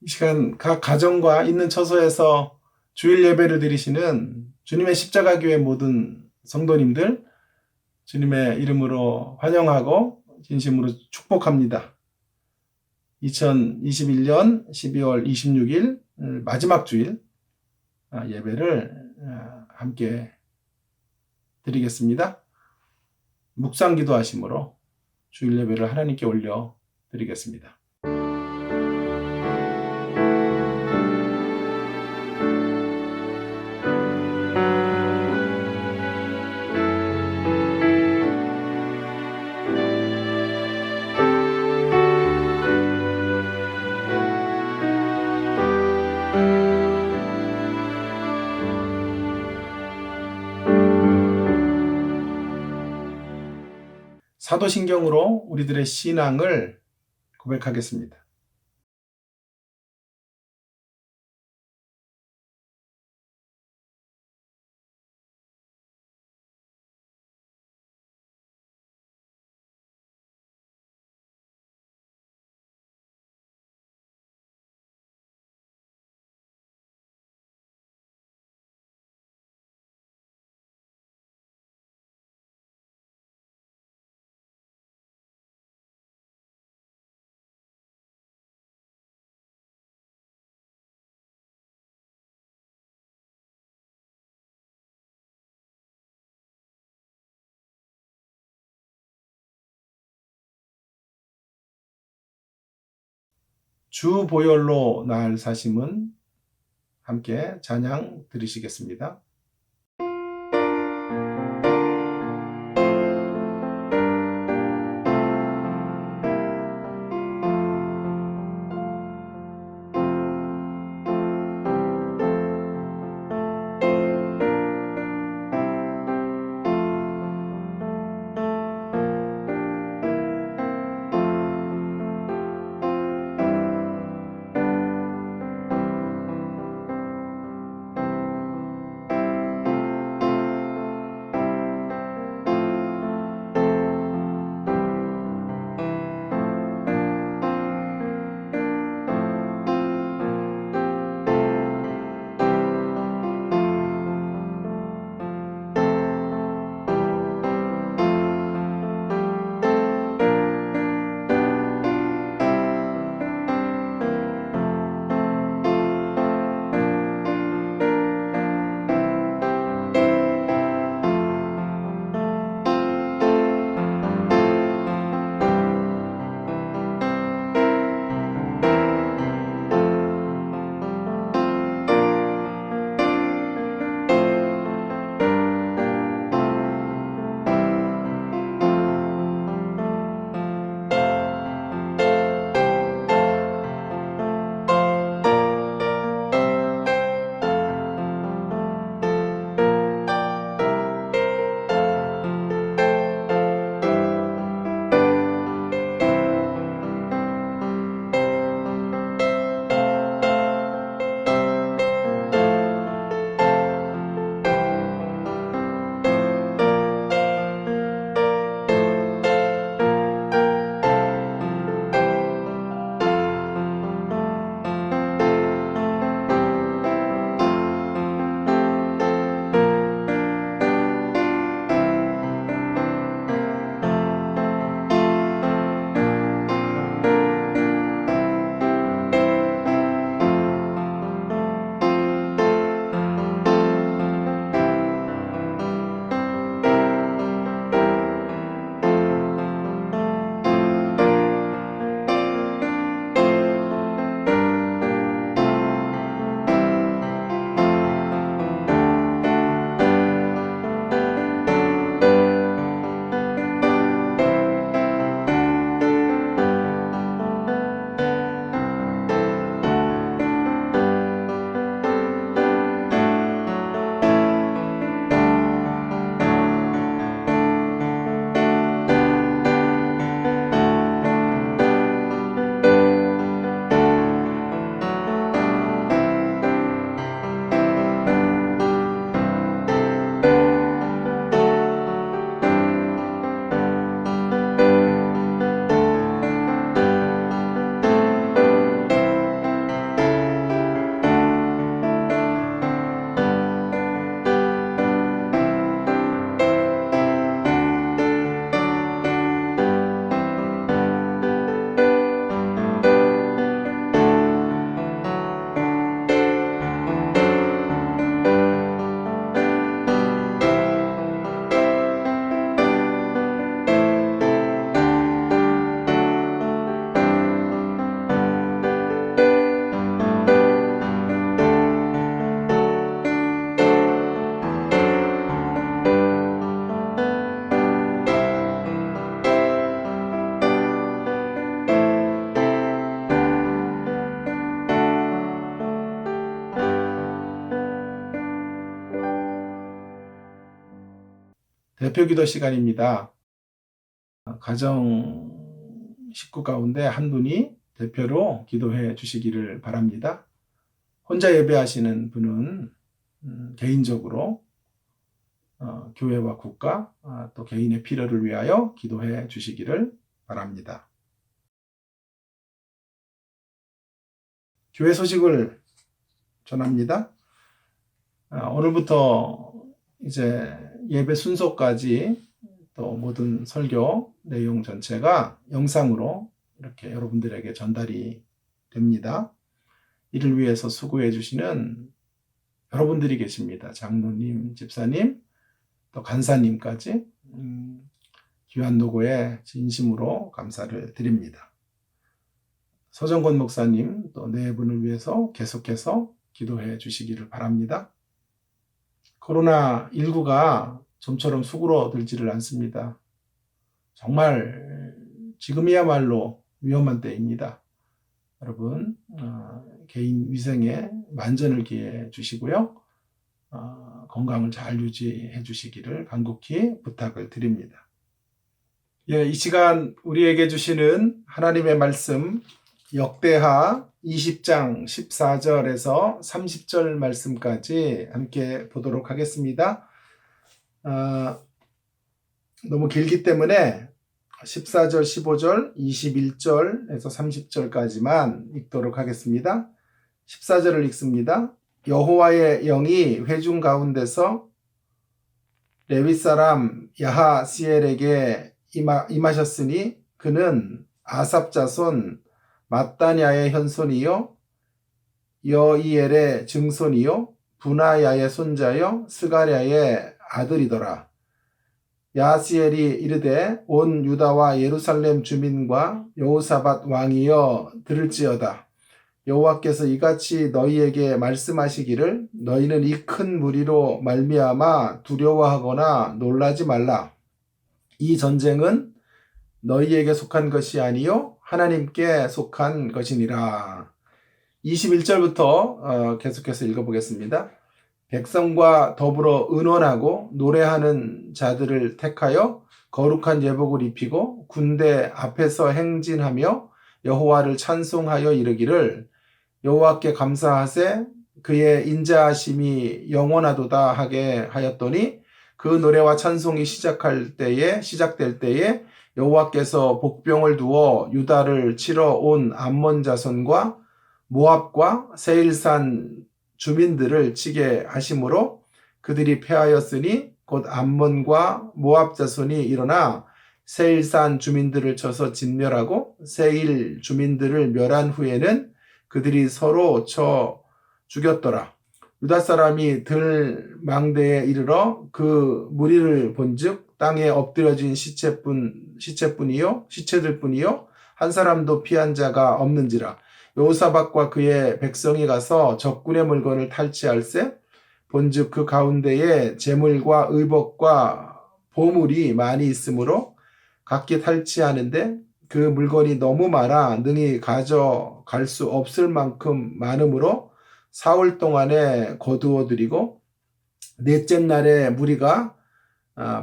이 시간 각 가정과 있는 처소에서 주일 예배를 드리시는 주님의 십자가 교회 모든 성도님들 주님의 이름으로 환영하고 진심으로 축복합니다. 2021년 12월 26일 마지막 주일 예배를 함께 드리겠습니다. 묵상 기도하심으로 주일 예배를 하나님께 올려 드리겠습니다. 사도신경으로 우리들의 신앙을 고백하겠습니다. 주 보혈로 날 사심은 함께 찬양 들으시겠습니다. 대표 기도 시간입니다. 가정 식구 가운데 한 분이 대표로 기도해 주시기를 바랍니다. 혼자 예배하시는 분은 개인적으로 교회와 국가 또 개인의 필요를 위하여 기도해 주시기를 바랍니다. 교회 소식을 전합니다. 오늘부터 이제 예배 순서까지 또 모든 설교 내용 전체가 영상으로 이렇게 여러분들에게 전달이 됩니다. 이를 위해서 수고해 주시는 여러분들이 계십니다. 장로님, 집사님, 또 간사님까지 귀한 노고에 진심으로 감사를 드립니다. 서정권 목사님 또 네 분을 위해서 계속해서 기도해 주시기를 바랍니다. 코로나19가 좀처럼 수그러들지를 않습니다. 정말 지금이야말로 위험한 때입니다. 여러분 개인 위생에 만전을 기해 주시고요. 건강을 잘 유지해 주시기를 간곡히 부탁을 드립니다. 이 시간 우리에게 주시는 하나님의 말씀 역대하 20장 14절에서 30절 말씀까지 함께 보도록 하겠습니다. 너무 길기 때문에 14절, 15절, 21절에서 30절까지만 읽도록 하겠습니다. 14절을 읽습니다. 여호와의 영이 회중 가운데서 레위 사람 야하시엘에게 임하셨으니 그는 아삽 자손 마따냐의 현손이요 여이엘의 증손이요 분하야의 손자요 스가랴의 아들이더라. 야하시엘이 이르되 온 유다와 예루살렘 주민과 여호사밧 왕이여 들을지어다. 여호와께서 이같이 너희에게 말씀하시기를 너희는 이 큰 무리로 말미암아 두려워하거나 놀라지 말라. 이 전쟁은 너희에게 속한 것이 아니요 하나님께 속한 것이니라. 21절부터 계속해서 읽어보겠습니다. 백성과 더불어 의논하고 노래하는 자들을 택하여 거룩한 예복을 입히고 군대 앞에서 행진하며 여호와를 찬송하여 이르기를 여호와께 감사하세 그의 인자하심이 영원하도다 하게 하였더니 그 노래와 찬송이 시작될 때에 여호와께서 복병을 두어 유다를 치러 온 암몬 자손과 모압과 세일산 주민들을 치게 하심으로 그들이 패하였으니 곧 암몬과 모압 자손이 일어나 세일산 주민들을 쳐서 진멸하고 세일 주민들을 멸한 후에는 그들이 서로 쳐 죽였더라. 유다 사람이 들망대에 이르러 그 무리를 본즉 땅에 엎드려진 시체들 뿐이요 한 사람도 피한 자가 없는지라. 여호사밧과 그의 백성이 가서 적군의 물건을 탈취할세 본즉 그 가운데에 재물과 의복과 보물이 많이 있으므로 각기 탈취하는데 그 물건이 너무 많아 능히 가져갈 수 없을 만큼 많으므로 사흘 동안에 거두어들이고 넷째 날에 무리가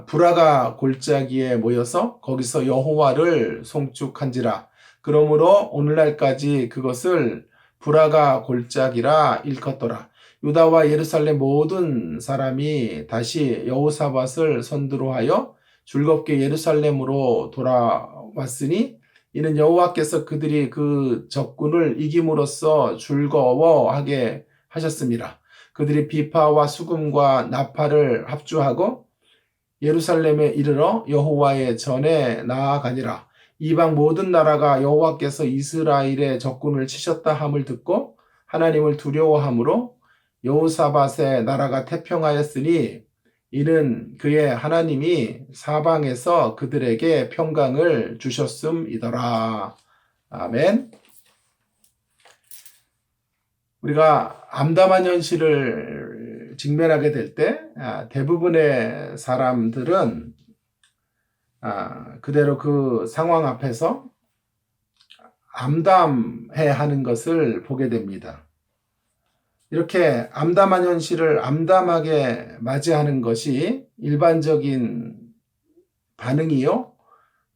브라가 골짜기에 모여서 거기서 여호와를 송축한지라. 그러므로 오늘날까지 그것을 브라가 골짜기라 일컫더라. 유다와 예루살렘 모든 사람이 다시 여호사밧을 선두로 하여 즐겁게 예루살렘으로 돌아왔으니 이는 여호와께서 그들이 그 적군을 이김으로써 즐거워하게 하셨습니다. 그들이 비파와 수금과 나팔을 합주하고 예루살렘에 이르러 여호와의 전에 나아가니라. 이방 모든 나라가 여호와께서 이스라엘의 적군을 치셨다 함을 듣고 하나님을 두려워함으로 여호사밧의 나라가 태평하였으니 이는 그의 하나님이 사방에서 그들에게 평강을 주셨음이더라. 아멘. 우리가 암담한 현실을 직면하게 될 때 대부분의 사람들은 그대로 그 상황 앞에서 암담해 하는 것을 보게 됩니다. 이렇게 암담한 현실을 암담하게 맞이하는 것이 일반적인 반응이요.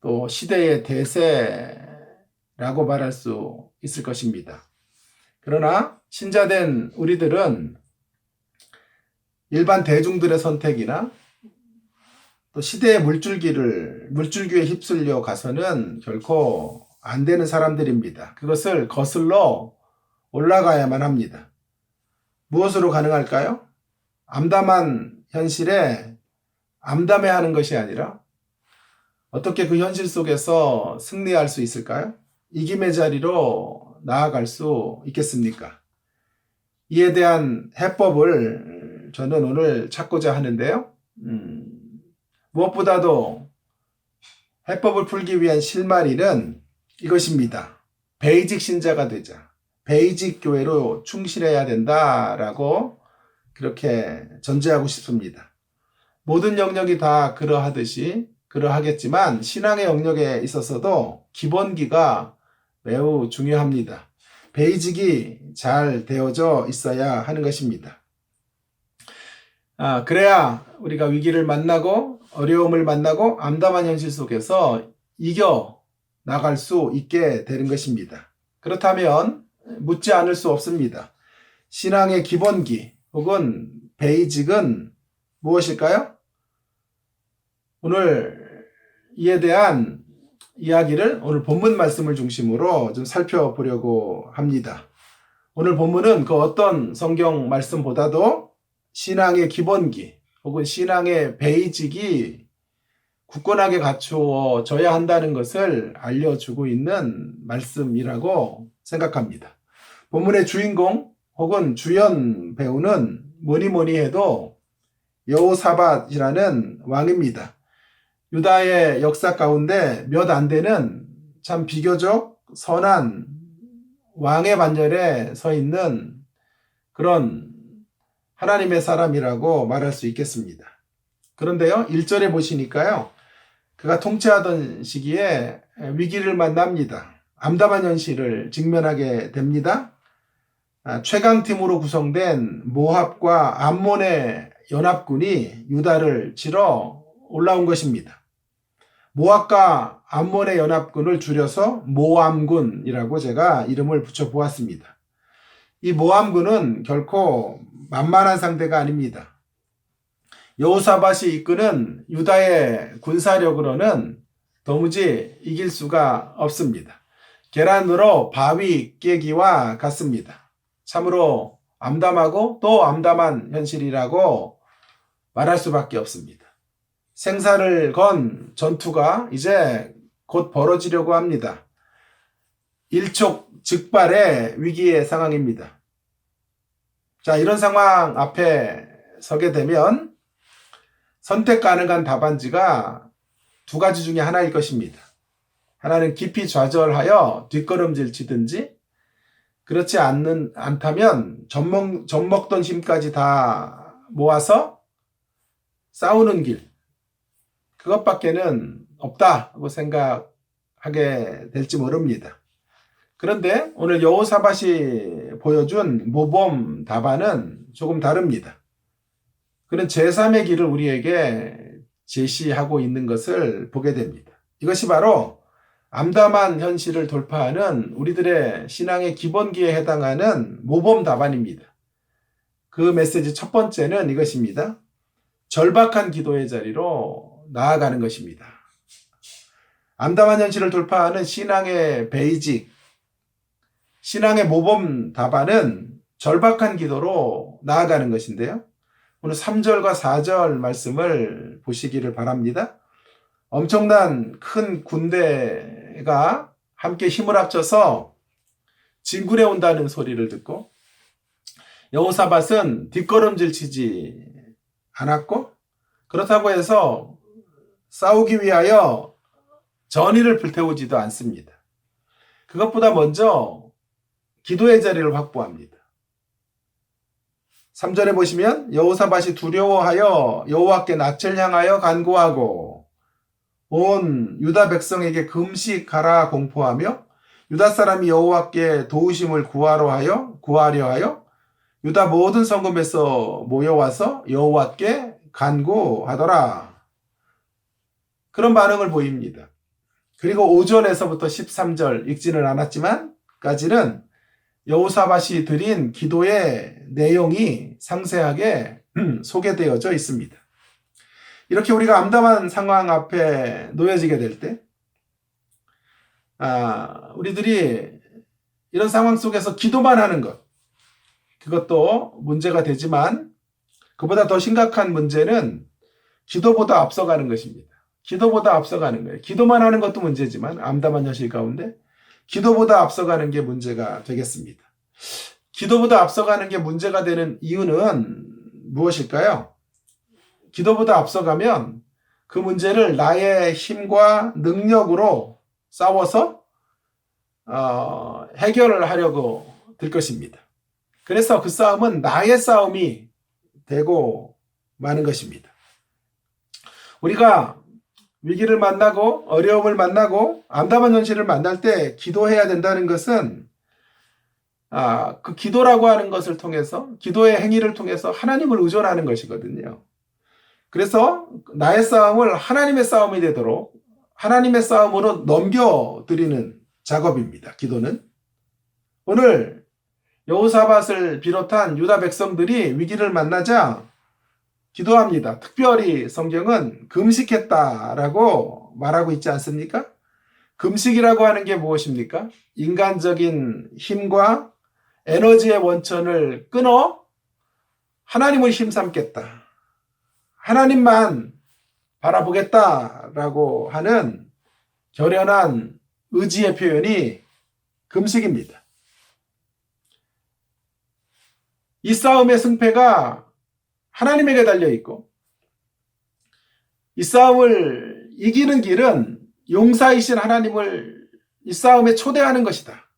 또 시대의 대세라고 말할 수 있을 것입니다. 그러나 신자된 우리들은 일반 대중들의 선택이나 또 시대의 물줄기에 휩쓸려 가서는 결코 안 되는 사람들입니다. 그것을 거슬러 올라가야만 합니다. 무엇으로 가능할까요? 암담한 현실에 암담해하는 것이 아니라 어떻게 그 현실 속에서 승리할 수 있을까요? 이김의 자리로 나아갈 수 있겠습니까? 이에 대한 해법을 저는 오늘 찾고자 하는데요. 무엇보다도 해법을 풀기 위한 실마리는 이것입니다. 베이직 신자가 되자. 베이직 교회로 충실해야 된다라고 그렇게 전제하고 싶습니다. 모든 영역이 다 그러하겠지만 신앙의 영역에 있어서도 기본기가 매우 중요합니다. 베이직이 잘 되어져 있어야 하는 것입니다. 그래야 우리가 위기를 만나고 어려움을 만나고 암담한 현실 속에서 이겨 나갈 수 있게 되는 것입니다. 그렇다면 묻지 않을 수 없습니다. 신앙의 기본기 혹은 베이직은 무엇일까요? 오늘 이에 대한 이야기를 오늘 본문 말씀을 중심으로 좀 살펴보려고 합니다. 오늘 본문은 그 어떤 성경 말씀보다도 신앙의 기본기 혹은 신앙의 베이직이 굳건하게 갖추어져야 한다는 것을 알려주고 있는 말씀이라고 생각합니다. 본문의 주인공 혹은 주연 배우는 뭐니 해도 여호사밧이라는 왕입니다. 유다의 역사 가운데 몇 안 되는 참 비교적 선한 왕의 반열에 서 있는 그런 하나님의 사람이라고 말할 수 있겠습니다. 그런데요, 1절에 보시니까요, 그가 통치하던 시기에 위기를 만납니다. 암담한 현실을 직면하게 됩니다. 최강팀으로 구성된 모압과 암몬의 연합군이 유다를 치러 올라온 것입니다. 모압과 암몬의 연합군을 줄여서 모암군이라고 제가 이름을 붙여보았습니다. 이 모암군은 결코 만만한 상대가 아닙니다. 여호사밧이 이끄는 유다의 군사력으로는 도무지 이길 수가 없습니다. 계란으로 바위 깨기와 같습니다. 참으로 암담하고 또 암담한 현실이라고 말할 수밖에 없습니다. 생사를 건 전투가 이제 곧 벌어지려고 합니다. 일촉즉발의 위기의 상황입니다. 자, 이런 상황 앞에 서게 되면 선택 가능한 답안지가 두 가지 중에 하나일 것입니다. 하나는 깊이 좌절하여 뒷걸음질 치든지, 그렇지 않다면 젖먹던 힘까지 다 모아서 싸우는 길, 그것밖에는 없다고 생각하게 될지 모릅니다. 그런데 오늘 여호사밧이 보여준 모범 답안은 조금 다릅니다. 그런 제3의 길을 우리에게 제시하고 있는 것을 보게 됩니다. 이것이 바로 암담한 현실을 돌파하는 우리들의 신앙의 기본기에 해당하는 모범 답안입니다. 그 메시지 첫 번째는 이것입니다. 절박한 기도의 자리로 나아가는 것입니다. 암담한 현실을 돌파하는 신앙의 베이직, 신앙의 모범 답안은 절박한 기도로 나아가는 것인데요. 오늘 3절과 4절 말씀을 보시기를 바랍니다. 엄청난 큰 군대가 함께 힘을 합쳐서 진군해 온다는 소리를 듣고 여호사밧은 뒷걸음질 치지 않았고, 그렇다고 해서 싸우기 위하여 전의를 불태우지도 않습니다. 그것보다 먼저 기도의 자리를 확보합니다. 3절에 보시면 여호사밧이 두려워하여 여호와께 낯을 향하여 간구하고 온 유다 백성에게 금식하라 공포하며 유다 사람이 여호와께 도우심을 구하려 하여 유다 모든 성읍에서 모여와서 여호와께 간구하더라. 그런 반응을 보입니다. 그리고 5절에서부터 13절 읽지는 않았지만 까지는 여호사밧이 드린 기도의 내용이 상세하게 소개되어져 있습니다. 이렇게 우리가 암담한 상황 앞에 놓여지게 될 때, 우리들이 이런 상황 속에서 기도만 하는 것, 그것도 문제가 되지만 그보다 더 심각한 문제는 기도보다 앞서가는 것입니다. 기도보다 앞서가는 거예요. 기도만 하는 것도 문제지만 암담한 현실 가운데 기도보다 앞서가는 게 문제가 되겠습니다. 기도보다 앞서가는 게 문제가 되는 이유는 무엇일까요? 기도보다 앞서가면 그 문제를 나의 힘과 능력으로 싸워서 해결을 하려고 들 것입니다. 그래서 그 싸움은 나의 싸움이 되고 마는 것입니다. 우리가 위기를 만나고 어려움을 만나고 암담한 현실을 만날 때 기도해야 된다는 것은 그 기도라고 하는 것을 통해서 기도의 행위를 통해서 하나님을 의존하는 것이거든요. 그래서 나의 싸움을 하나님의 싸움이 되도록 하나님의 싸움으로 넘겨드리는 작업입니다. 기도는. 오늘 여호사밧을 비롯한 유다 백성들이 위기를 만나자 기도합니다. 특별히 성경은 금식했다라고 말하고 있지 않습니까? 금식이라고 하는 게 무엇입니까? 인간적인 힘과 에너지의 원천을 끊어 하나님을 힘삼겠다. 하나님만 바라보겠다라고 하는 결연한 의지의 표현이 금식입니다. 이 싸움의 승패가 하나님에게 달려있고 이 싸움을 이기는 길은 용사이신 하나님을 이 싸움에 초대하는 것이다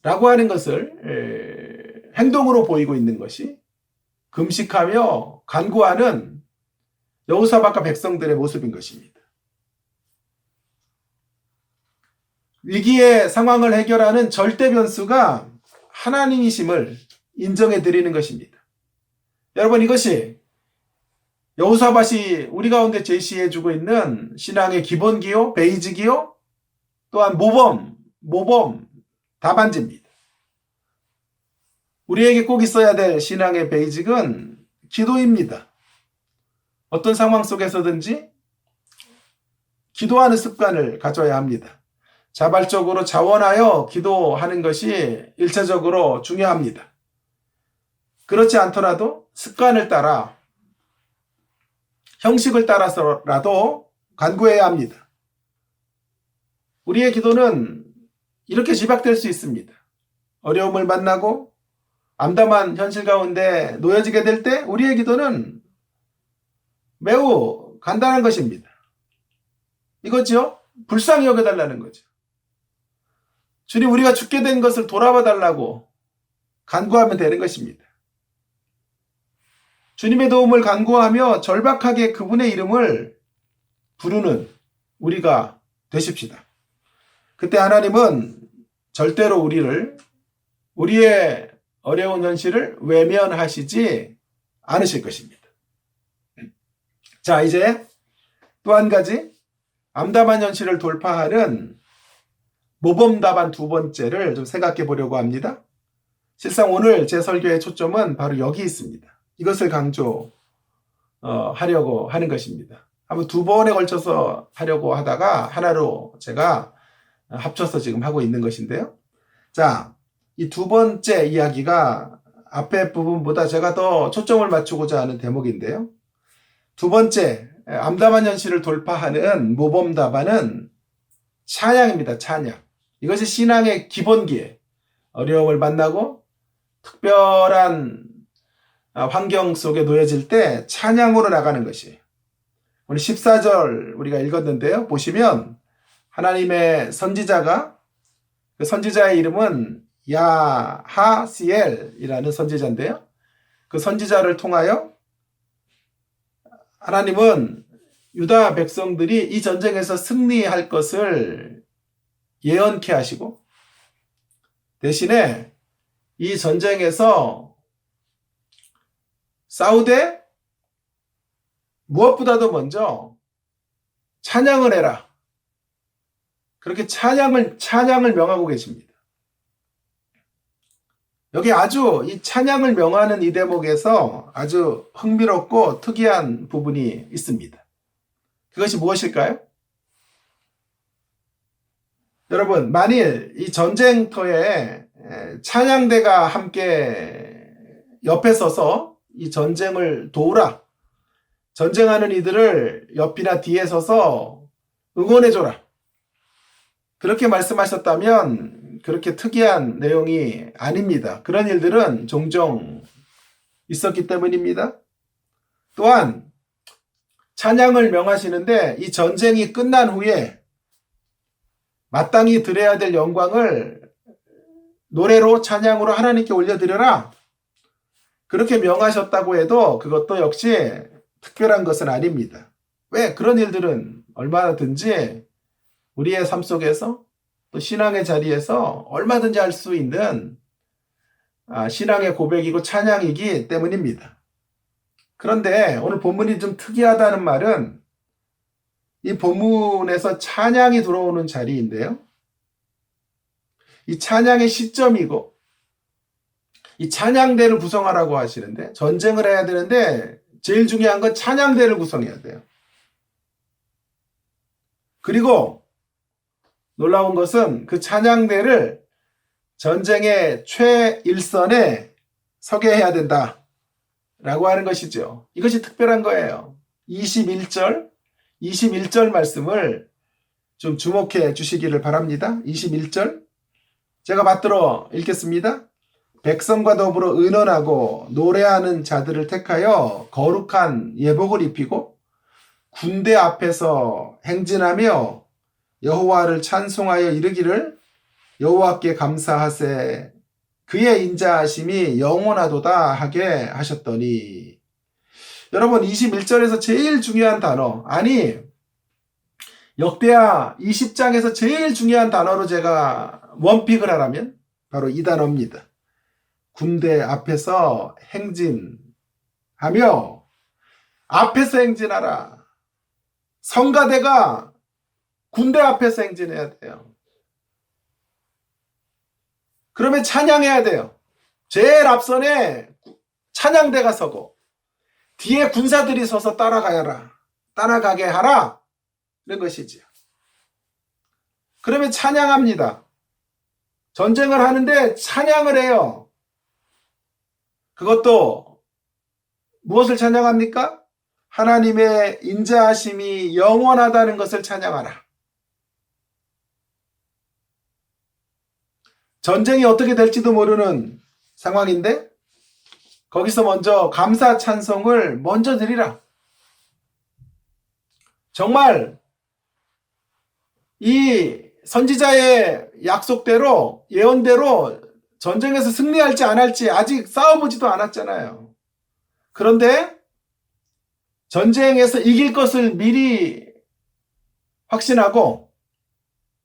라고 하는 것을 행동으로 보이고 있는 것이 금식하며 간구하는 여호사밧과 백성들의 모습인 것입니다. 위기의 상황을 해결하는 절대 변수가 하나님이심을 인정해 드리는 것입니다. 여러분, 이것이 여호사밧이 우리 가운데 제시해 주고 있는 신앙의 기본기요, 베이직이요, 또한 모범 답안지입니다. 우리에게 꼭 있어야 될 신앙의 베이직은 기도입니다. 어떤 상황 속에서든지 기도하는 습관을 가져야 합니다. 자발적으로 자원하여 기도하는 것이 일차적으로 중요합니다. 그렇지 않더라도 습관을 따라 형식을 따라서라도 간구해야 합니다. 우리의 기도는 이렇게 지박될 수 있습니다. 어려움을 만나고 암담한 현실 가운데 놓여지게 될 때 우리의 기도는 매우 간단한 것입니다. 이거죠? 불쌍히 여겨달라는 거죠. 주님, 우리가 죽게 된 것을 돌아봐 달라고 간구하면 되는 것입니다. 주님의 도움을 간구하며 절박하게 그분의 이름을 부르는 우리가 되십시다. 그때 하나님은 절대로 우리의 어려운 현실을 외면하시지 않으실 것입니다. 자, 이제 또 한 가지 암담한 현실을 돌파하는 모범 답안 두 번째를 좀 생각해 보려고 합니다. 실상 오늘 제 설교의 초점은 바로 여기 있습니다. 이것을 강조하려고 하는 것입니다. 한번 두 번에 걸쳐서 하려고 하다가 하나로 제가 합쳐서 지금 하고 있는 것인데요. 자, 이 두 번째 이야기가 앞에 부분보다 제가 더 초점을 맞추고자 하는 대목인데요. 두 번째, 암담한 현실을 돌파하는 모범 답안은 찬양입니다. 찬양. 이것이 신앙의 기본기에 어려움을 만나고 특별한 환경 속에 놓여질 때 찬양으로 나가는 것이에요. 오늘 14절 우리가 읽었는데요. 보시면 하나님의 선지자가 그 선지자의 이름은 야하시엘이라는 선지자인데요. 그 선지자를 통하여 하나님은 유다 백성들이 이 전쟁에서 승리할 것을 예언케 하시고 대신에 이 전쟁에서 싸우되 무엇보다도 먼저 찬양을 해라. 그렇게 찬양을 명하고 계십니다. 여기 아주 이 찬양을 명하는 이 대목에서 아주 흥미롭고 특이한 부분이 있습니다. 그것이 무엇일까요? 여러분, 만일 이 전쟁터에 찬양대가 함께 옆에 서서 이 전쟁을 도우라. 전쟁하는 이들을 옆이나 뒤에 서서 응원해줘라. 그렇게 말씀하셨다면 그렇게 특이한 내용이 아닙니다. 그런 일들은 종종 있었기 때문입니다. 또한 찬양을 명하시는데 이 전쟁이 끝난 후에 마땅히 드려야 될 영광을 노래로 찬양으로 하나님께 올려드려라. 그렇게 명하셨다고 해도 그것도 역시 특별한 것은 아닙니다. 왜? 그런 일들은 얼마든지 우리의 삶 속에서 또 신앙의 자리에서 얼마든지 할 수 있는 신앙의 고백이고 찬양이기 때문입니다. 그런데 오늘 본문이 좀 특이하다는 말은 이 본문에서 찬양이 들어오는 자리인데요. 이 찬양의 시점이고 이 찬양대를 구성하라고 하시는데 전쟁을 해야 되는데 제일 중요한 건 찬양대를 구성해야 돼요. 그리고 놀라운 것은 그 찬양대를 전쟁의 최일선에 서게 해야 된다 라고 하는 것이죠. 이것이 특별한 거예요. 21절 말씀을 좀 주목해 주시기를 바랍니다. 21절 제가 받들어 읽겠습니다. 백성과 더불어 의논하고 노래하는 자들을 택하여 거룩한 예복을 입히고 군대 앞에서 행진하며 여호와를 찬송하여 이르기를 여호와께 감사하세 그의 인자하심이 영원하도다 하게 하셨더니 여러분 21절에서 제일 중요한 단어 아니 역대하 20장에서 제일 중요한 단어로 제가 원픽을 하라면 바로 이 단어입니다. 군대 앞에서 행진하며 앞에서 행진하라. 성가대가 군대 앞에서 행진해야 돼요. 그러면 찬양해야 돼요. 제일 앞선에 찬양대가 서고 뒤에 군사들이 서서 따라가게 하라. 이런 것이지요. 그러면 찬양합니다. 전쟁을 하는데 찬양을 해요. 그것도 무엇을 찬양합니까? 하나님의 인자하심이 영원하다는 것을 찬양하라. 전쟁이 어떻게 될지도 모르는 상황인데 거기서 먼저 감사 찬송을 먼저 드리라. 정말 이 선지자의 약속대로 예언대로 전쟁에서 승리할지 안 할지 아직 싸워보지도 않았잖아요. 그런데 전쟁에서 이길 것을 미리 확신하고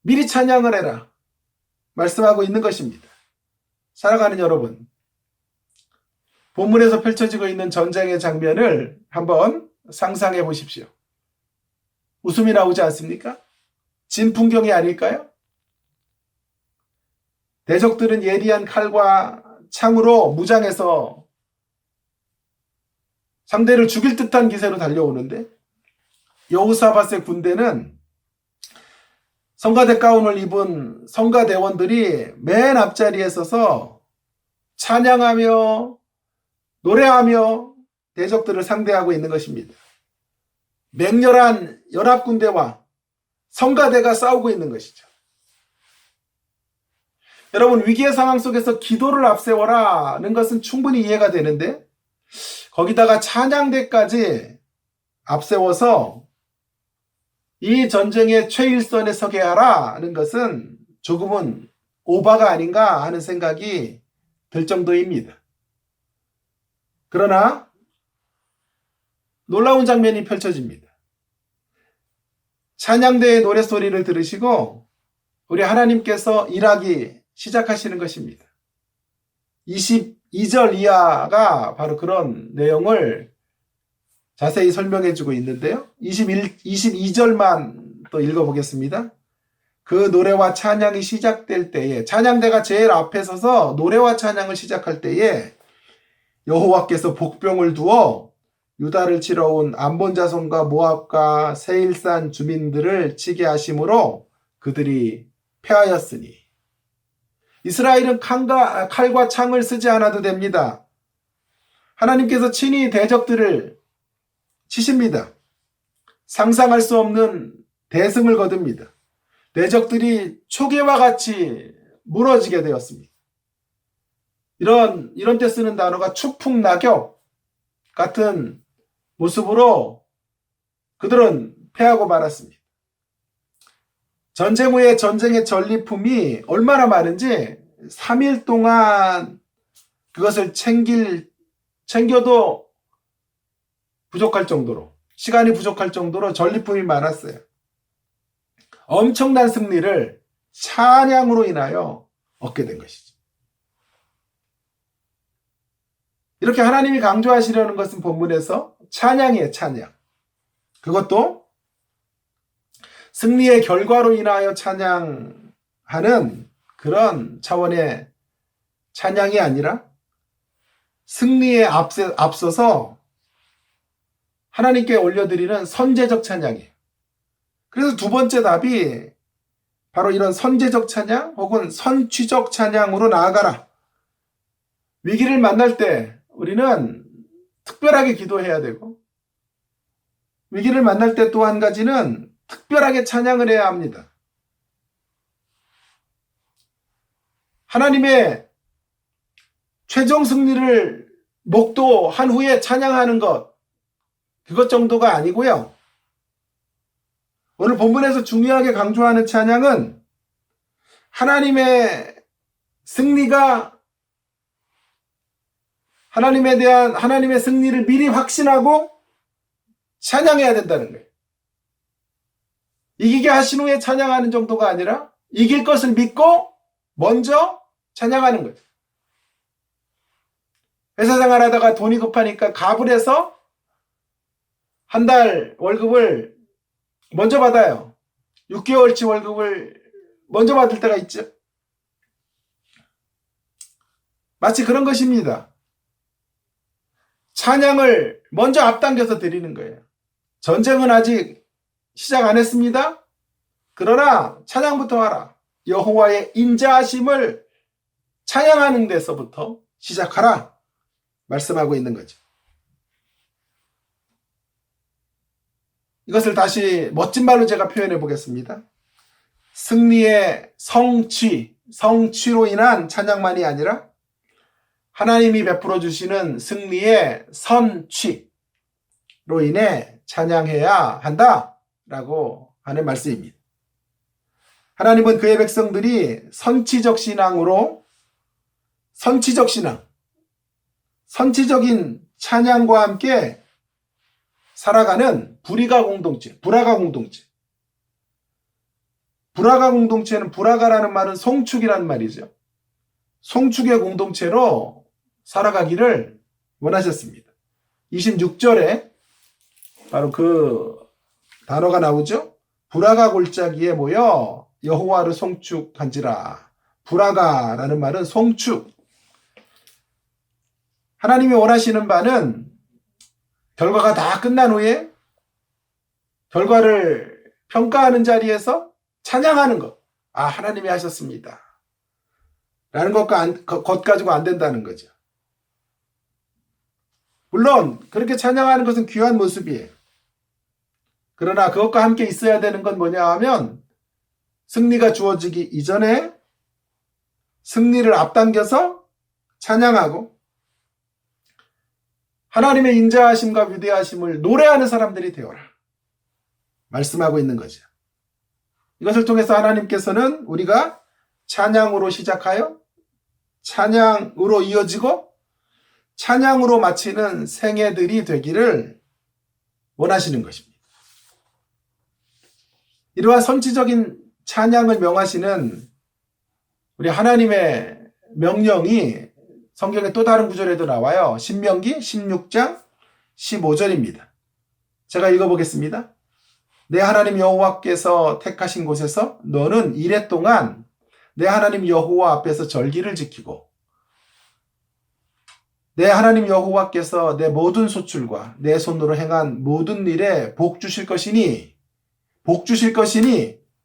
미리 찬양을 해라 말씀하고 있는 것입니다. 사랑하는 여러분, 본문에서 펼쳐지고 있는 전쟁의 장면을 한번 상상해 보십시오. 웃음이 나오지 않습니까? 진풍경이 아닐까요? 대적들은 예리한 칼과 창으로 무장해서 상대를 죽일 듯한 기세로 달려오는데 여호사밧의 군대는 성가대 가운을 입은 성가대원들이 맨 앞자리에 서서 찬양하며 노래하며 대적들을 상대하고 있는 것입니다. 맹렬한 연합군대와 성가대가 싸우고 있는 것이죠. 여러분, 위기의 상황 속에서 기도를 앞세워라는 것은 충분히 이해가 되는데 거기다가 찬양대까지 앞세워서 이 전쟁의 최일선에 서게 하라는 것은 조금은 오바가 아닌가 하는 생각이 들 정도입니다. 그러나 놀라운 장면이 펼쳐집니다. 찬양대의 노랫소리를 들으시고 우리 하나님께서 일하기 시작하시는 것입니다. 22절 이하가 바로 그런 내용을 자세히 설명해 주고 있는데요. 22절만 또 읽어보겠습니다. 그 노래와 찬양이 시작될 때에, 찬양대가 제일 앞에 서서 노래와 찬양을 시작할 때에 여호와께서 복병을 두어 유다를 치러 온 암몬 자손과 모압과 세일산 주민들을 치게 하심으로 그들이 패하였으니, 이스라엘은 칼과 창을 쓰지 않아도 됩니다. 하나님께서 친히 대적들을 치십니다. 상상할 수 없는 대승을 거둡니다. 대적들이 초계와 같이 무너지게 되었습니다. 이런 때 쓰는 단어가 추풍낙엽 같은 모습으로 그들은 패하고 말았습니다. 전쟁 후에 전쟁의 전리품이 얼마나 많은지 3일 동안 그것을 챙겨도 부족할 정도로, 시간이 부족할 정도로 전리품이 많았어요. 엄청난 승리를 찬양으로 인하여 얻게 된 것이죠. 이렇게 하나님이 강조하시려는 것은 본문에서 찬양이에요, 찬양. 그것도 승리의 결과로 인하여 찬양하는 그런 차원의 찬양이 아니라 승리에 앞서서 하나님께 올려드리는 선제적 찬양이에요. 그래서 두 번째 답이 바로 이런 선제적 찬양 혹은 선취적 찬양으로 나아가라. 위기를 만날 때 우리는 특별하게 기도해야 되고, 위기를 만날 때 또 한 가지는 특별하게 찬양을 해야 합니다. 하나님의 최종 승리를 목도한 후에 찬양하는 것, 그것 정도가 아니고요. 오늘 본문에서 중요하게 강조하는 찬양은 하나님의 승리가, 하나님의 승리를 미리 확신하고 찬양해야 된다는 거예요. 이기게 하신 후에 찬양하는 정도가 아니라 이길 것을 믿고 먼저 찬양하는 거죠. 회사 생활하다가 돈이 급하니까 갑을 해서 한 달 월급을 먼저 받아요. 6개월치 월급을 먼저 받을 때가 있죠. 마치 그런 것입니다. 찬양을 먼저 앞당겨서 드리는 거예요. 전쟁은 아직 시작 안 했습니다. 그러나 찬양부터 하라. 여호와의 인자하심을 찬양하는 데서부터 시작하라 말씀하고 있는 거죠. 이것을 다시 멋진 말로 제가 표현해 보겠습니다. 승리의 성취로 인한 찬양만이 아니라 하나님이 베풀어 주시는 승리의 선취로 인해 찬양해야 한다라고 하는 말씀입니다. 하나님은 그의 백성들이 선취적 신앙, 선취적인 찬양과 함께 살아가는 불화가 공동체는, 불화가라는 말은 송축이라는 말이죠. 송축의 공동체로 살아가기를 원하셨습니다. 26절에 바로 그 단어가 나오죠. 불화가 골짜기에 모여 여호와를 송축한지라. 불화가라는 말은 송축. 하나님이 원하시는 바는 결과가 다 끝난 후에 결과를 평가하는 자리에서 찬양하는 것. 아, 하나님이 하셨습니다. 라는 것 가지고 안 된다는 거죠. 물론 그렇게 찬양하는 것은 귀한 모습이에요. 그러나 그것과 함께 있어야 되는 건 뭐냐 하면 승리가 주어지기 이전에 승리를 앞당겨서 찬양하고 하나님의 인자하심과 위대하심을 노래하는 사람들이 되어라 말씀하고 있는 거죠. 이것을 통해서 하나님께서는 우리가 찬양으로 시작하여 찬양으로 이어지고 찬양으로 마치는 생애들이 되기를 원하시는 것입니다. 이러한 선지적인 찬양을 명하시는 우리 하나님의 명령이 성경의 또 다른 구절에도 나와요. 신명기 16장 15절입니다. 제가 읽어보겠습니다. 내 하나님 여호와께서 택하신 곳에서 너는 이레 동안 내 하나님 여호와 앞에서 절기를 지키고 내 하나님 여호와께서 내 모든 소출과 내 손으로 행한 모든 일에 복 주실 것이니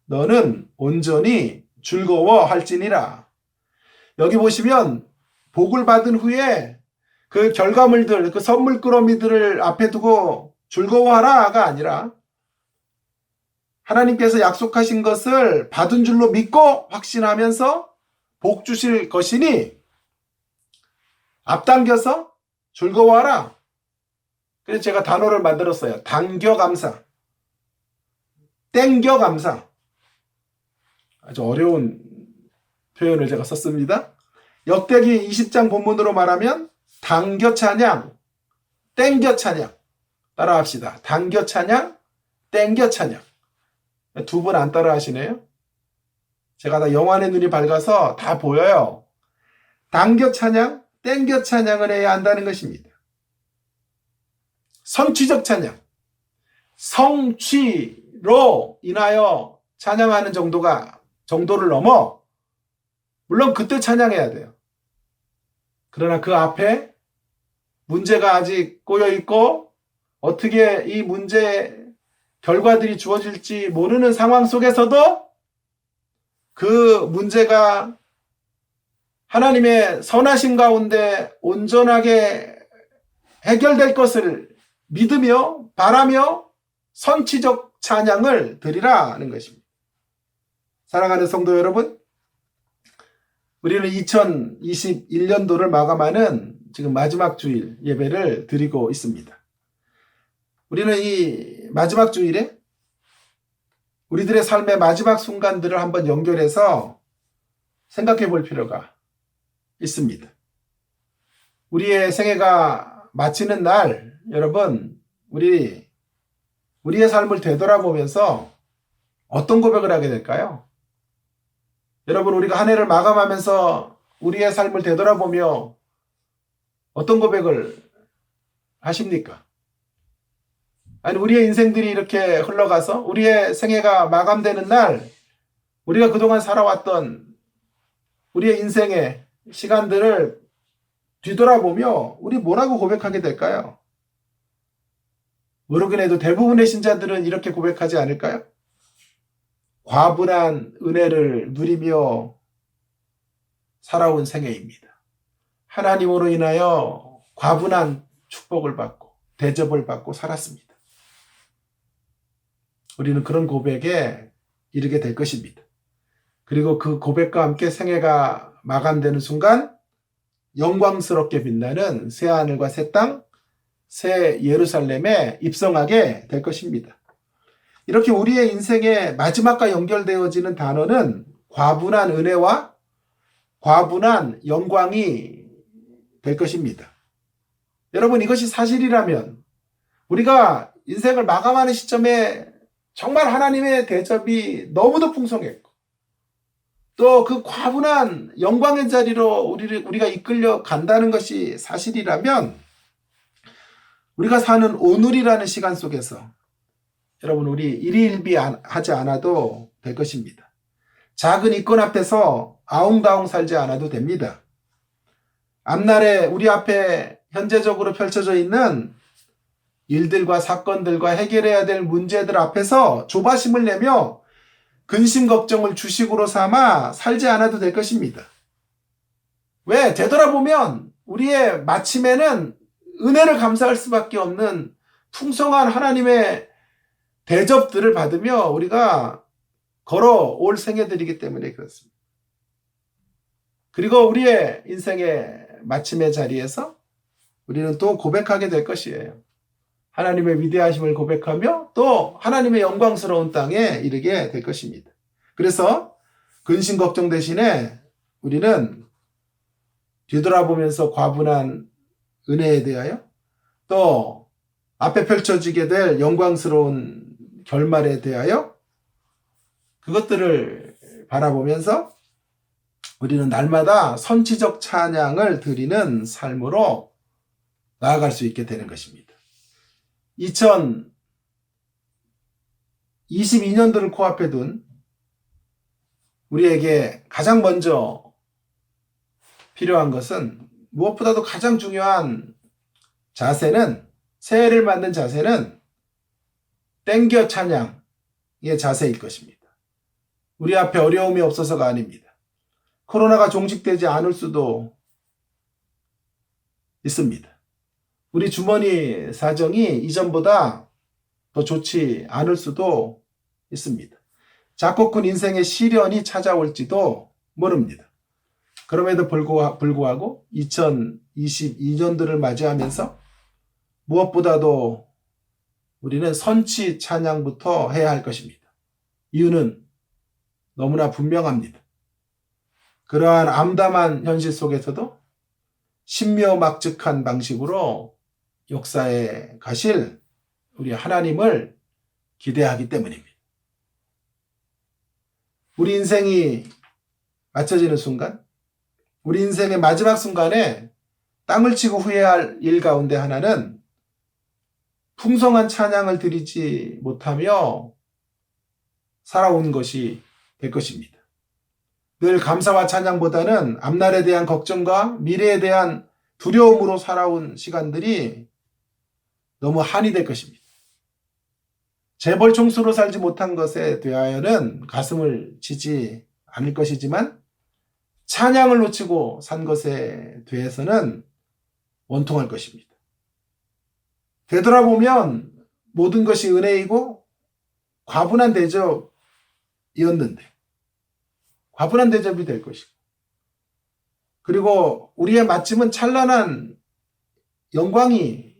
너는 온전히 즐거워할지니라. 여기 보시면 복을 받은 후에 그 결과물들, 그 선물꾸러미들을 앞에 두고 즐거워하라가 아니라 하나님께서 약속하신 것을 받은 줄로 믿고 확신하면서 복 주실 것이니 앞당겨서 즐거워하라. 그래서 제가 단어를 만들었어요. 당겨감사, 땡겨감사. 아주 어려운 표현을 제가 썼습니다. 역대기 20장 본문으로 말하면 당겨찬양, 땡겨찬양. 따라합시다. 당겨찬양, 땡겨찬양. 두 분 안 따라 하시네요. 제가 다 영안의 눈이 밝아서 다 보여요. 당겨 찬양, 땡겨 찬양을 해야 한다는 것입니다. 성취적 찬양. 성취로 인하여 찬양하는 정도를 넘어 물론 그때 찬양해야 돼요. 그러나 그 앞에 문제가 아직 꼬여 있고 어떻게 이 문제 결과들이 주어질지 모르는 상황 속에서도 그 문제가 하나님의 선하심 가운데 온전하게 해결될 것을 믿으며 바라며 선취적 찬양을 드리라는 것입니다. 사랑하는 성도 여러분, 우리는 2021년도를 마감하는 지금 마지막 주일 예배를 드리고 있습니다. 우리는 이 마지막 주일에 우리들의 삶의 마지막 순간들을 한번 연결해서 생각해 볼 필요가 있습니다. 우리의 생애가 마치는 날, 여러분, 우리의 삶을 되돌아보면서 어떤 고백을 하게 될까요? 여러분, 우리가 한 해를 마감하면서 우리의 삶을 되돌아보며 어떤 고백을 하십니까? 아니, 우리의 인생들이 이렇게 흘러가서 우리의 생애가 마감되는 날, 우리가 그동안 살아왔던 우리의 인생의 시간들을 뒤돌아보며 우리 뭐라고 고백하게 될까요? 모르긴 해도 대부분의 신자들은 이렇게 고백하지 않을까요? 과분한 은혜를 누리며 살아온 생애입니다. 하나님으로 인하여 과분한 축복을 받고 대접을 받고 살았습니다. 우리는 그런 고백에 이르게 될 것입니다. 그리고 그 고백과 함께 생애가 마감되는 순간 영광스럽게 빛나는 새 하늘과 새 땅, 새 예루살렘에 입성하게 될 것입니다. 이렇게 우리의 인생의 마지막과 연결되어지는 단어는 과분한 은혜와 과분한 영광이 될 것입니다. 여러분, 이것이 사실이라면 우리가 인생을 마감하는 시점에 정말 하나님의 대접이 너무도 풍성했고 또 그 과분한 영광의 자리로 우리가 이끌려 간다는 것이 사실이라면 우리가 사는 오늘이라는 시간 속에서 여러분, 우리 일희일비하지 않아도 될 것입니다. 작은 이권 앞에서 아웅다웅 살지 않아도 됩니다. 앞날에 우리 앞에 현재적으로 펼쳐져 있는 일들과 사건들과 해결해야 될 문제들 앞에서 조바심을 내며 근심 걱정을 주식으로 삼아 살지 않아도 될 것입니다. 왜? 되돌아보면 우리의 마침에는 은혜를 감사할 수밖에 없는 풍성한 하나님의 대접들을 받으며 우리가 걸어올 생애들이기 때문에 그렇습니다. 그리고 우리의 인생의 마침의 자리에서 우리는 또 고백하게 될 것이에요. 하나님의 위대하심을 고백하며 또 하나님의 영광스러운 땅에 이르게 될 것입니다. 그래서 근심 걱정 대신에 우리는 뒤돌아보면서 과분한 은혜에 대하여 또 앞에 펼쳐지게 될 영광스러운 결말에 대하여 그것들을 바라보면서 우리는 날마다 선취적 찬양을 드리는 삶으로 나아갈 수 있게 되는 것입니다. 2022년도를 코앞에 둔 우리에게 가장 먼저 필요한 것은, 무엇보다도 가장 중요한 자세는, 새해를 맞는 자세는 땡겨 찬양의 자세일 것입니다. 우리 앞에 어려움이 없어서가 아닙니다. 코로나가 종식되지 않을 수도 있습니다. 우리 주머니 사정이 이전보다 더 좋지 않을 수도 있습니다. 작고 큰 인생의 시련이 찾아올지도 모릅니다. 그럼에도 불구하고 2022년도를 맞이하면서 무엇보다도 우리는 선취 찬양부터 해야 할 것입니다. 이유는 너무나 분명합니다. 그러한 암담한 현실 속에서도 신묘막측한 방식으로 역사에 가실 우리 하나님을 기대하기 때문입니다. 우리 인생이 맞춰지는 순간, 우리 인생의 마지막 순간에 땅을 치고 후회할 일 가운데 하나는 풍성한 찬양을 드리지 못하며 살아온 것이 될 것입니다. 늘 감사와 찬양보다는 앞날에 대한 걱정과 미래에 대한 두려움으로 살아온 시간들이 너무 한이 될 것입니다. 재벌 총수로 살지 못한 것에 대하여는 가슴을 치지 않을 것이지만, 찬양을 놓치고 산 것에 대해서는 원통할 것입니다. 되돌아보면 모든 것이 은혜이고 과분한 대접이었는데, 과분한 대접이 될 것이고, 그리고 우리의 마침은 찬란한 영광의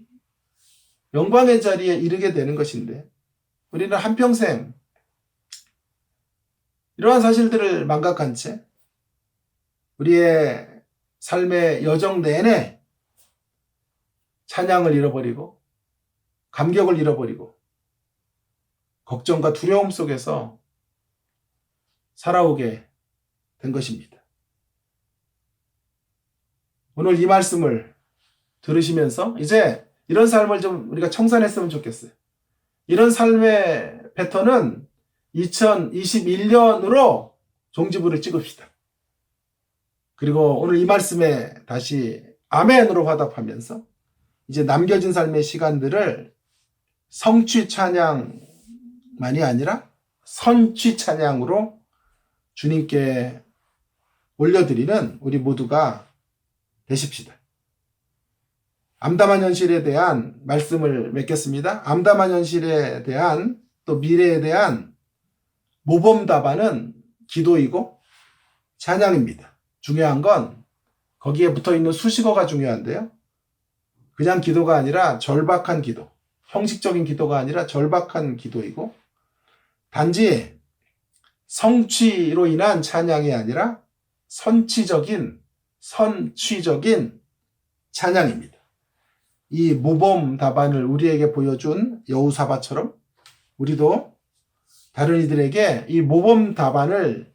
자리에 이르게 되는 것인데, 우리는 한평생 이러한 사실들을 망각한 채 우리의 삶의 여정 내내 찬양을 잃어버리고 감격을 잃어버리고 걱정과 두려움 속에서 살아오게 된 것입니다. 오늘 이 말씀을 들으시면서 이제 이런 삶을 좀 우리가 청산했으면 좋겠어요. 이런 삶의 패턴은 2021년으로 종지부를 찍읍시다. 그리고 오늘 이 말씀에 다시 아멘으로 화답하면서 이제 남겨진 삶의 시간들을 성취 찬양만이 아니라 선취 찬양으로 주님께 올려드리는 우리 모두가 되십시다. 암담한 현실에 대한 말씀을 맺겠습니다. 암담한 현실에 대한, 또 미래에 대한 모범 답안은 기도이고 찬양입니다. 중요한 건 거기에 붙어있는 수식어가 중요한데요. 그냥 기도가 아니라 절박한 기도, 형식적인 기도가 아니라 절박한 기도이고, 단지 성취로 인한 찬양이 아니라 선취적인 찬양입니다. 이 모범 답안을 우리에게 보여준 여호사밧처럼 우리도 다른 이들에게 이 모범 답안을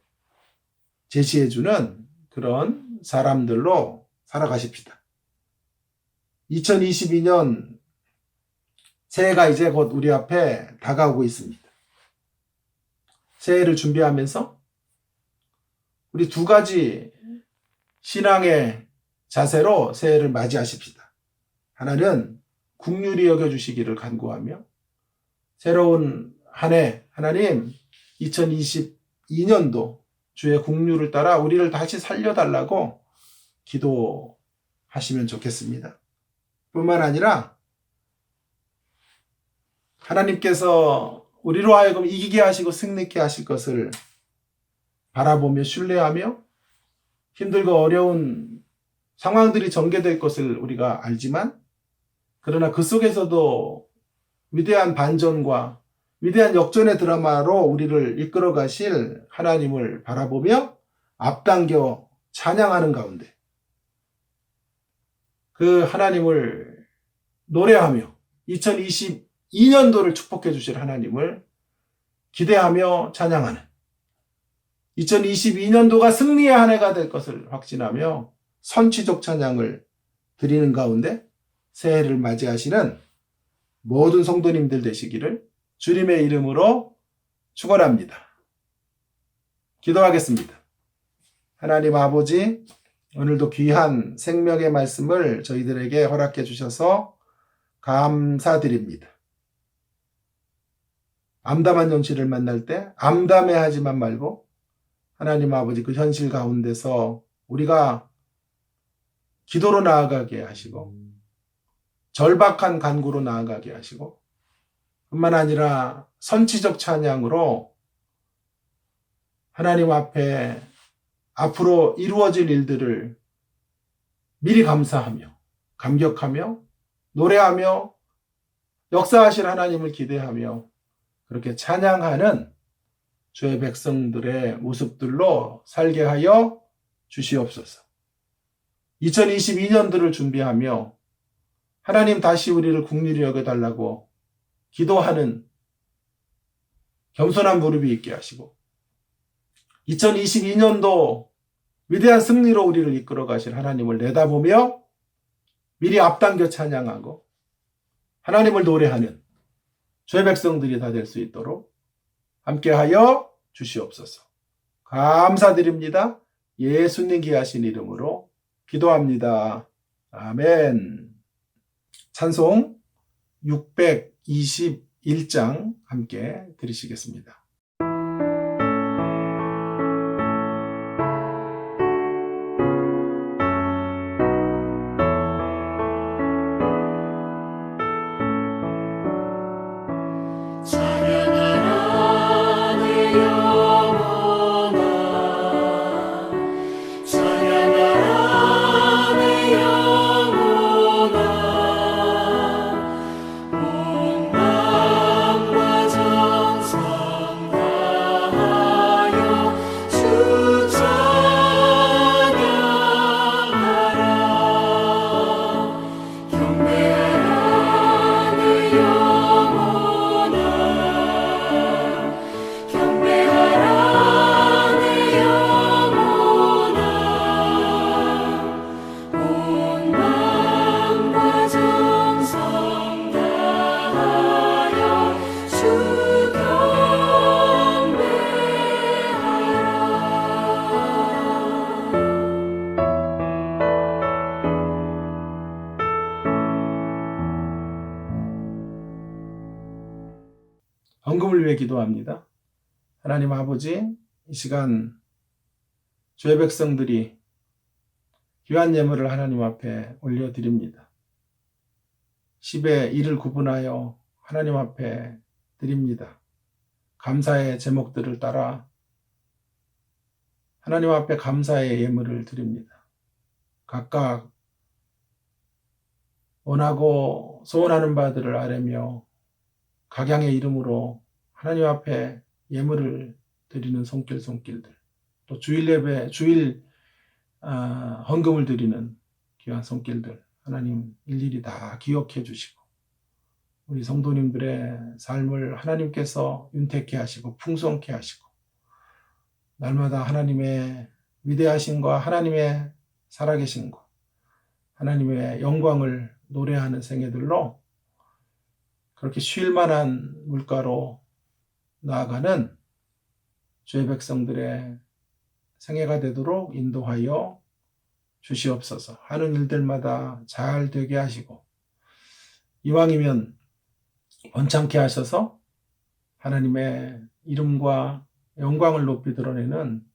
제시해주는 그런 사람들로 살아가십시다. 2022년 새해가 이제 곧 우리 앞에 다가오고 있습니다. 새해를 준비하면서 우리 두 가지 신앙의 자세로 새해를 맞이하십시다. 하나는 긍휼히 여겨주시기를 간구하며, 새로운 한 해 하나님 2022년도 주의 긍휼을 따라 우리를 다시 살려달라고 기도하시면 좋겠습니다. 뿐만 아니라 하나님께서 우리로 하여금 이기게 하시고 승리케 하실 것을 바라보며 신뢰하며, 힘들고 어려운 상황들이 전개될 것을 우리가 알지만, 그러나 그 속에서도 위대한 반전과 위대한 역전의 드라마로 우리를 이끌어 가실 하나님을 바라보며 앞당겨 찬양하는 가운데 그 하나님을 노래하며 2022년도를 축복해 주실 하나님을 기대하며 찬양하는, 2022년도가 승리의 한 해가 될 것을 확신하며 선취적 찬양을 드리는 가운데 새해를 맞이하시는 모든 성도님들 되시기를 주님의 이름으로 축원합니다. 기도하겠습니다. 하나님 아버지, 오늘도 귀한 생명의 말씀을 저희들에게 허락해 주셔서 감사드립니다. 암담한 현실을 만날 때 암담해하지만 말고 하나님 아버지 그 현실 가운데서 우리가 기도로 나아가게 하시고 절박한 간구로 나아가게 하시고 뿐만 아니라 선지적 찬양으로 하나님 앞에 앞으로 이루어질 일들을 미리 감사하며 감격하며 노래하며 역사하실 하나님을 기대하며 그렇게 찬양하는 주의 백성들의 모습들로 살게 하여 주시옵소서. 2022년도를 준비하며 하나님 다시 우리를 긍휼히 여겨달라고 기도하는 겸손한 무릎이 있게 하시고 2022년도 위대한 승리로 우리를 이끌어 가실 하나님을 내다보며 미리 앞당겨 찬양하고 하나님을 노래하는 주의 백성들이 다 될 수 있도록 함께하여 주시옵소서. 감사드립니다. 예수님 귀하신 이름으로 기도합니다. 아멘. 찬송 621장 함께 들으시겠습니다. 헌금을 위해 기도합니다. 하나님 아버지, 이 시간 주의 백성들이 귀한 예물을 하나님 앞에 올려드립니다. 10의 1을 구분하여 하나님 앞에 드립니다. 감사의 제목들을 따라 하나님 앞에 감사의 예물을 드립니다. 각각 원하고 소원하는 바들을 아뢰며 각양의 이름으로 하나님 앞에 예물을 드리는 손길들, 또 주일 예배, 헌금을 드리는 귀한 손길들 하나님 일일이 다 기억해 주시고 우리 성도님들의 삶을 하나님께서 윤택케 하시고 풍성케 하시고 날마다 하나님의 위대하심과 하나님의 살아계심과 하나님의 영광을 노래하는 생애들로 그렇게 쉴만한 물가로 나아가는 주의 백성들의 생애가 되도록 인도하여 주시옵소서. 하는 일들마다 잘 되게 하시고 이왕이면 번창케 하셔서 하나님의 이름과 영광을 높이 드러내는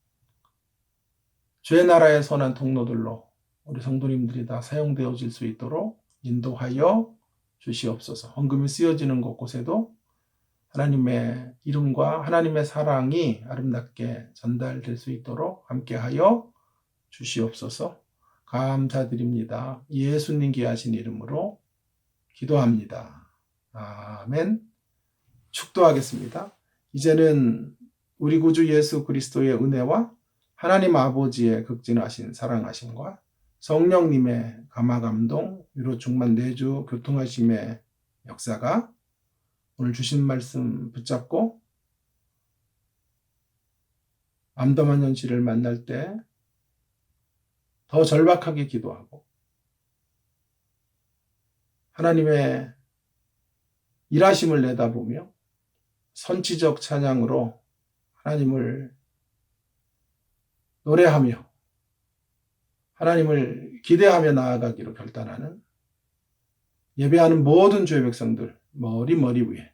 주의 나라의 선한 통로들로 우리 성도님들이 다 사용되어질 수 있도록 인도하여 주시옵소서. 헌금이 쓰여지는 곳곳에도 하나님의 이름과 하나님의 사랑이 아름답게 전달될 수 있도록 함께하여 주시옵소서. 감사드립니다. 예수님 귀하신 이름으로 기도합니다. 아멘. 축도하겠습니다. 이제는 우리 구주 예수 그리스도의 은혜와 하나님 아버지의 극진하신 사랑하심과 성령님의 감화감동, 위로 충만 내주 교통하심의 역사가 오늘 주신 말씀 붙잡고 암담한 현실을 만날 때 더 절박하게 기도하고 하나님의 일하심을 내다보며 선지적 찬양으로 하나님을 노래하며 하나님을 기대하며 나아가기로 결단하는 예배하는 모든 주의 백성들 머리 위에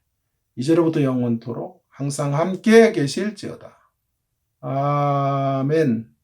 이제로부터 영원토록 항상 함께 계실지어다. 아멘.